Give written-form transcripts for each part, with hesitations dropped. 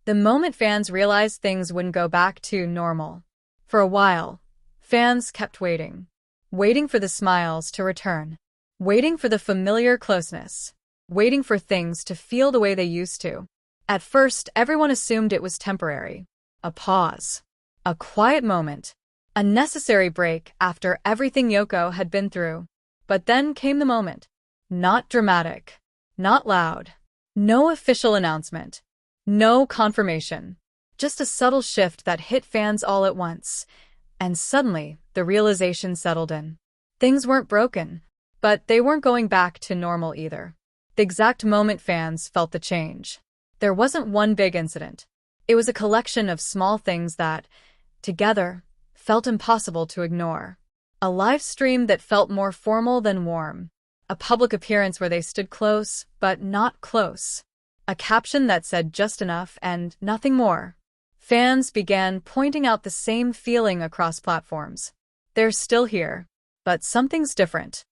The moment fans realized things wouldn't go back to normal. For a while, fans kept waiting. Waiting for the smiles to return. Waiting for the familiar closeness. Waiting for things to feel the way they used to. At first, everyone assumed it was temporary. A pause. A quiet moment. A necessary break after everything Yoko had been through. But then came the moment. Not dramatic. Not loud. No official announcement. No confirmation. Just a subtle shift that hit fans all at once. And suddenly, the realization settled in. Things weren't broken. But they weren't going back to normal either. The exact moment fans felt the change. There wasn't one big incident. It was a collection of small things that, together, felt impossible to ignore. A live stream that felt more formal than warm. A public appearance where they stood close, but not close. A caption that said just enough and nothing more. Fans began pointing out the same feeling across platforms. They're still here, but something's different.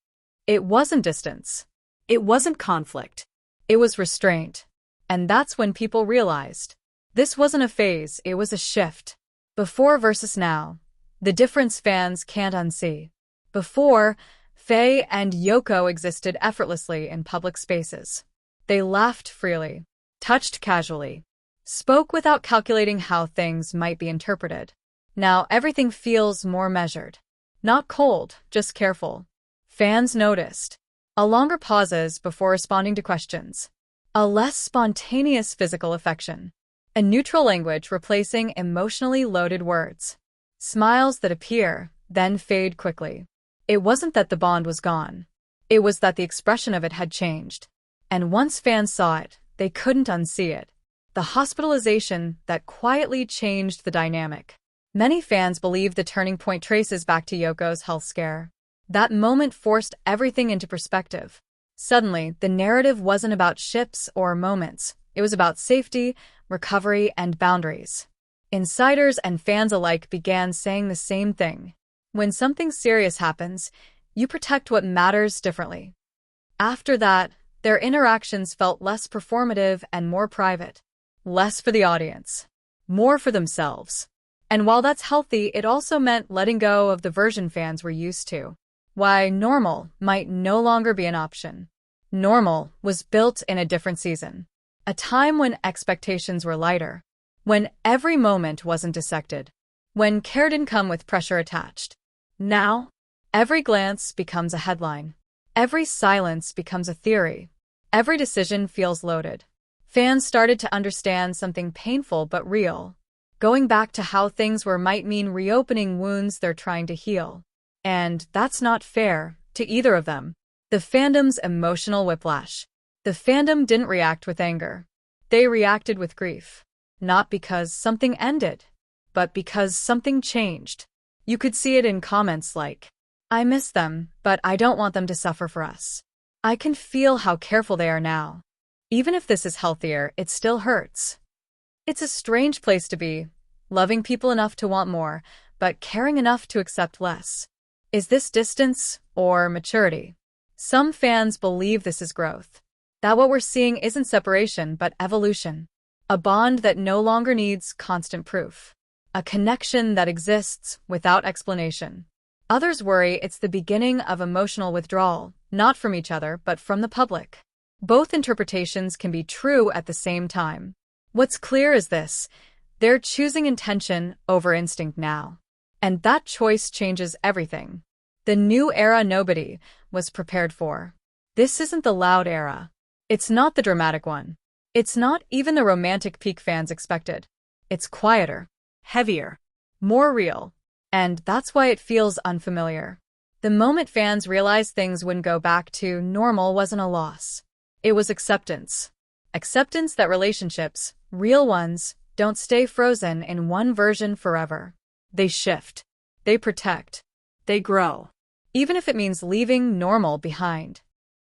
It wasn't distance. It wasn't conflict. It was restraint. And that's when people realized. This wasn't a phase, it was a shift. Before versus now. The difference fans can't unsee. Before, Faye and Yoko existed effortlessly in public spaces. They laughed freely, touched casually, spoke without calculating how things might be interpreted. Now everything feels more measured. Not cold, just careful. Fans noticed. Longer pauses before responding to questions. A less spontaneous physical affection. A neutral language replacing emotionally loaded words. Smiles that appear, then fade quickly. It wasn't that the bond was gone. It was that the expression of it had changed. And once fans saw it, they couldn't unsee it. The hospitalization that quietly changed the dynamic. Many fans believe the turning point traces back to Yoko's health scare. That moment forced everything into perspective. Suddenly, the narrative wasn't about ships or moments. It was about safety, recovery, and boundaries. Insiders and fans alike began saying the same thing. When something serious happens, you protect what matters differently. After that, their interactions felt less performative and more private. Less for the audience. More for themselves. And while that's healthy, it also meant letting go of the version fans were used to. Why normal might no longer be an option. Normal was built in a different season. A time when expectations were lighter. When every moment wasn't dissected. When care didn't come with pressure attached. Now, every glance becomes a headline. Every silence becomes a theory. Every decision feels loaded. Fans started to understand something painful but real. Going back to how things were might mean reopening wounds they're trying to heal. And that's not fair to either of them. The fandom's emotional whiplash. The fandom didn't react with anger. They reacted with grief. Not because something ended, but because something changed. You could see it in comments like, "I miss them, but I don't want them to suffer for us. I can feel how careful they are now. Even if this is healthier, it still hurts." It's a strange place to be, loving people enough to want more, but caring enough to accept less. Is this distance or maturity? Some fans believe this is growth. That what we're seeing isn't separation, but evolution. A bond that no longer needs constant proof. A connection that exists without explanation. Others worry it's the beginning of emotional withdrawal, not from each other, but from the public. Both interpretations can be true at the same time. What's clear is this: they're choosing intention over instinct now. And that choice changes everything. The new era nobody was prepared for. This isn't the loud era. It's not the dramatic one. It's not even the romantic peak fans expected. It's quieter, heavier, more real. And that's why it feels unfamiliar. The moment fans realized things wouldn't go back to normal wasn't a loss. It was acceptance. Acceptance that relationships, real ones, don't stay frozen in one version forever. They shift. They protect. They grow. Even if it means leaving normal behind.